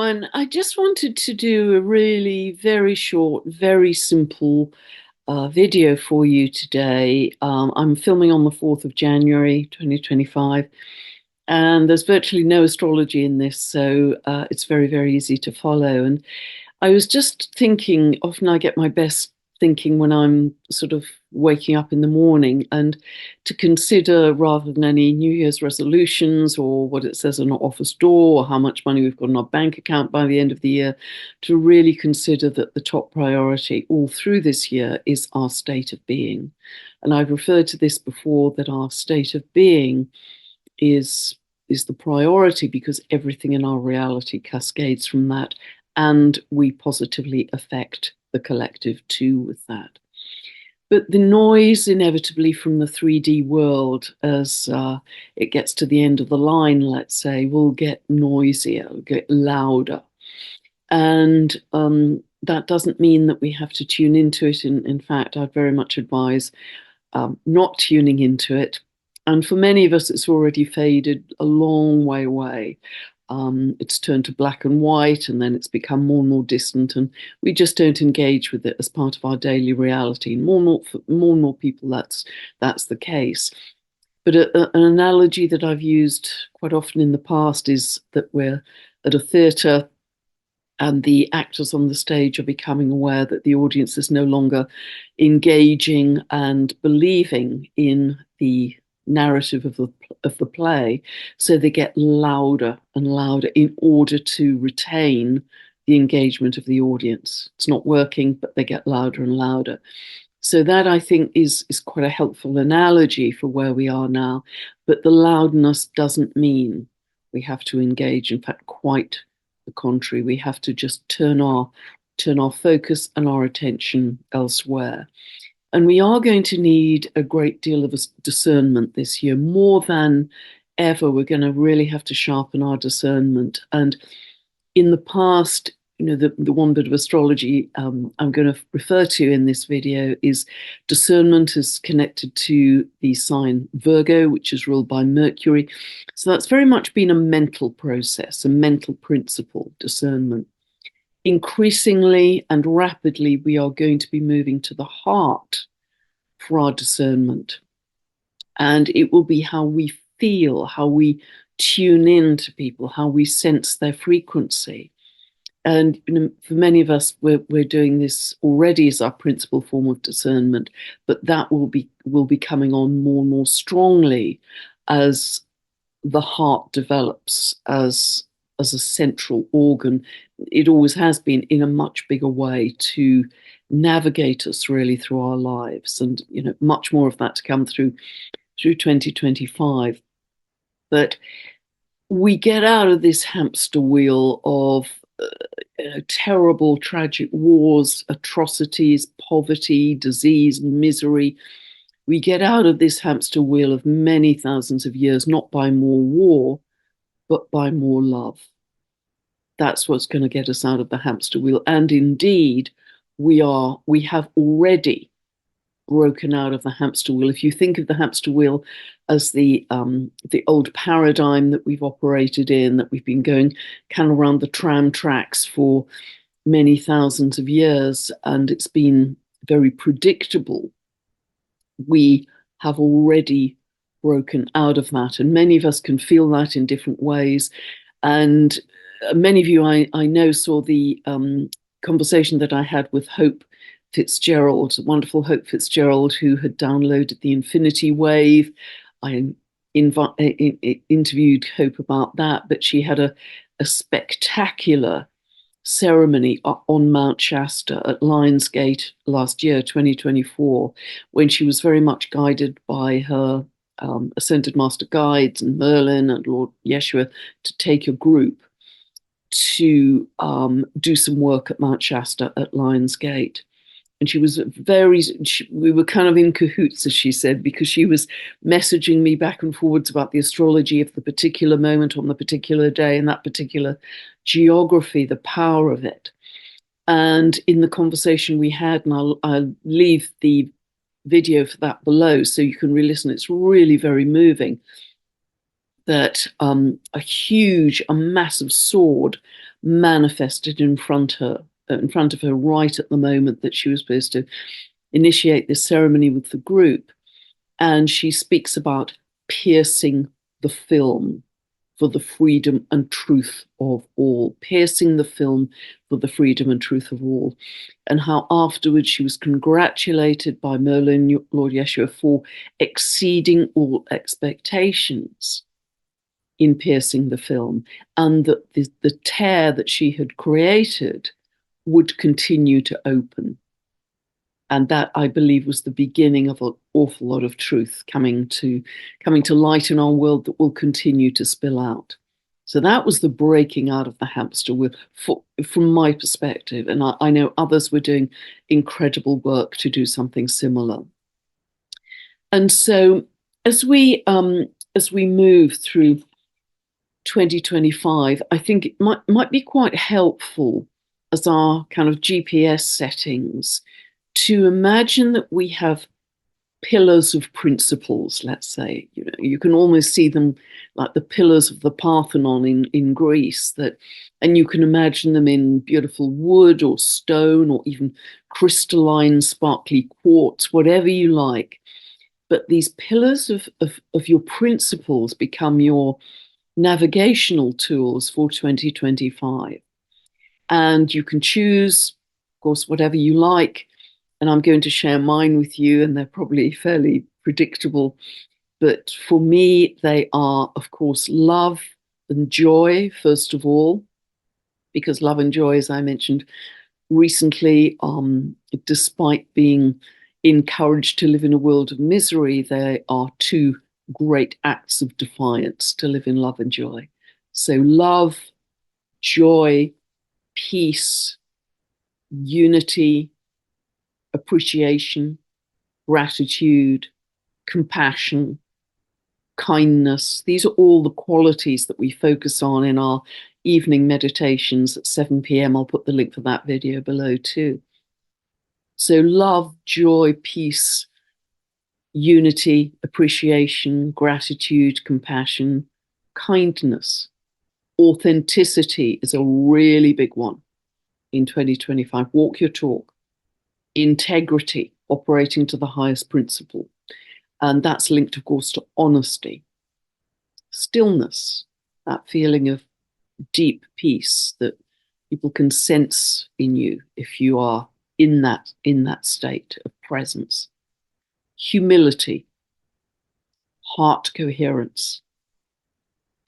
everyone. I just wanted to do a really very short, very simple video for you today. I'm filming on the 4th of January 2025, and there's virtually no astrology in this, so it's very, very easy to follow. And I was just thinking, often I get my best thinking when I'm sort of waking up in the morning, and to consider rather than any New Year's resolutions or what it says on our office door or how much money we've got in our bank account by the end of the year, to really consider that the top priority all through this year is our state of being. And I've referred to this before, that our state of being is the priority because everything in our reality cascades from that, and we positively affect the collective too with that. But the noise inevitably from the 3D world, as it gets to the end of the line, let's say, will get noisier, get louder. And that doesn't mean that we have to tune into it. In fact, I'd very much advise not tuning into it. And for many of us, it's already faded a long way away. It's turned to black and white, and then it's become more and more distant, and we just don't engage with it as part of our daily reality. For more and more people, that's the case. But an analogy that I've used quite often in the past is that we're at a theatre, and the actors on the stage are becoming aware that the audience is no longer engaging and believing in the narrative of the play, so they get louder and louder in order to retain the engagement of the audience. It's not working, but they get louder and louder. So that, I think, is quite a helpful analogy for where we are now. But the loudness doesn't mean we have to engage. In fact, quite the contrary. We have to just turn our focus and our attention elsewhere. And we are going to need a great deal of discernment this year. More than ever, we're going to really have to sharpen our discernment. And in the past, the one bit of astrology I'm going to refer to in this video is discernment is connected to the sign Virgo, which is ruled by Mercury. So that's very much been a mental process, a mental principle, discernment. Increasingly and rapidly, we are going to be moving to the heart for our discernment. And it will be how we feel, how we tune in to people, how we sense their frequency. And for many of us, we're doing this already as our principal form of discernment, but that will be coming on more and more strongly as the heart develops as a central organ. It always has been, in a much bigger way, to navigate us really through our lives. And much more of that to come through 2025. But we get out of this hamster wheel of terrible, tragic wars, atrocities, poverty, disease, misery. We get out of this hamster wheel of many thousands of years, not by more war, but by more love. That's what's going to get us out of the hamster wheel. And indeed, we have already broken out of the hamster wheel. If you think of the hamster wheel as the old paradigm that we've operated in, that we've been going kind of around the tram tracks for many thousands of years, and it's been very predictable, we have already broken out of that. And many of us can feel that in different ways. And many of you, I know, saw the conversation that I had with Hope Fitzgerald, wonderful Hope Fitzgerald, who had downloaded the Infinity Wave. I interviewed Hope about that, but she had a spectacular ceremony on Mount Shasta at Lionsgate last year, 2024, when she was very much guided by her Ascended Master Guides and Merlin and Lord Yeshua to take a group to do some work at Mount Shasta at Lionsgate. And she was we were kind of in cahoots, as she said, because she was messaging me back and forwards about the astrology of the particular moment on the particular day and that particular geography, the power of it. And in the conversation we had, and I'll leave the video for that below so you can re-listen, it's really very moving, that a massive sword manifested in front of her right at the moment that she was supposed to initiate this ceremony with the group. And she speaks about piercing the film for the freedom and truth of all, piercing the film for the freedom and truth of all, and how afterwards she was congratulated by Merlin, Lord Yeshua, for exceeding all expectations in piercing the film, and that the tear that she had created would continue to open. And that, I believe, was the beginning of an awful lot of truth coming to light in our world that will continue to spill out. So that was the breaking out of the hamster wheel from my perspective. And I know others were doing incredible work to do something similar. And so as we move through 2025, I think it might be quite helpful as our kind of GPS settings to imagine that we have pillars of principles, let's say. You can almost see them like the pillars of the Parthenon in Greece, and you can imagine them in beautiful wood or stone or even crystalline, sparkly quartz, whatever you like. But these pillars of your principles become your navigational tools for 2025. And you can choose, of course, whatever you like. And I'm going to share mine with you, and they're probably fairly predictable. But for me, they are, of course, love and joy, first of all, because love and joy, as I mentioned recently, despite being encouraged to live in a world of misery, they are two great acts of defiance to live in love and joy. So love, joy, peace, unity, appreciation, gratitude, compassion, kindness. These are all the qualities that we focus on in our evening meditations at 7 p.m. I'll put the link for that video below too. So love, joy, peace, unity, appreciation, gratitude, compassion, kindness. Authenticity is a really big one in 2025. Walk your talk. Integrity, operating to the highest principle. And that's linked, of course, to honesty. Stillness, that feeling of deep peace that people can sense in you if you are in that state of presence. Humility, heart coherence.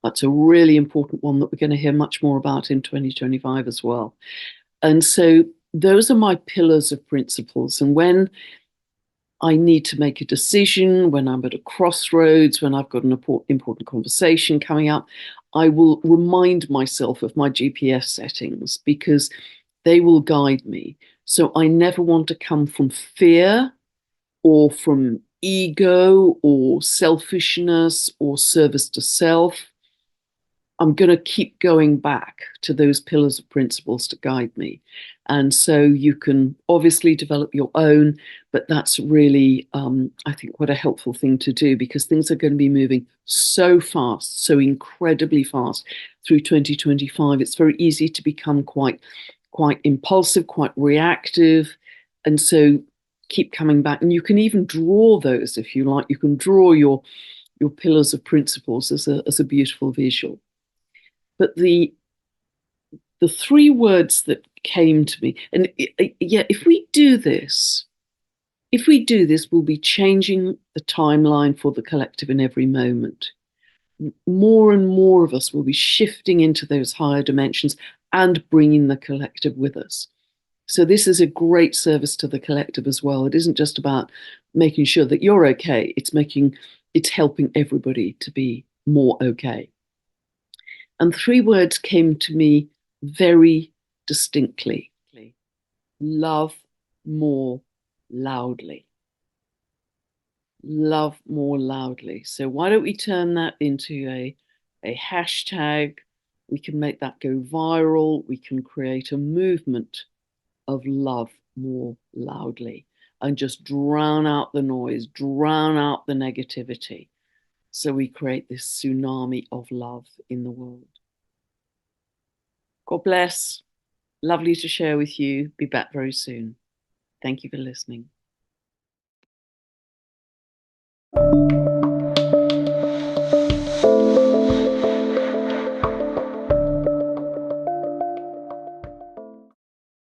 That's a really important one that we're going to hear much more about in 2025 as well. And so those are my pillars of principles. And when I need to make a decision, when I'm at a crossroads, when I've got an important conversation coming up, I will remind myself of my GPS settings because they will guide me. So I never want to come from fear or from ego or selfishness or service to self. I'm going to keep going back to those pillars of principles to guide me. And so you can obviously develop your own, but that's really, I think, what a helpful thing to do because things are going to be moving so fast, so incredibly fast through 2025. It's very easy to become quite impulsive, quite reactive. And so keep coming back. And you can even draw those if you like. You can draw your pillars of principles as a beautiful visual. But the three words that came to me, and if we do this, we'll be changing the timeline for the collective in every moment. More and more of us will be shifting into those higher dimensions and bringing the collective with us. So this is a great service to the collective as well. It isn't just about making sure that you're okay. It's helping everybody to be more okay. And three words came to me very distinctly. Love more loudly. Love more loudly. So why don't we turn that into a hashtag? We can make that go viral. We can create a movement of love more loudly and just drown out the noise, drown out the negativity. So we create this tsunami of love in the world. God bless. Lovely to share with you. Be back very soon. Thank you for listening.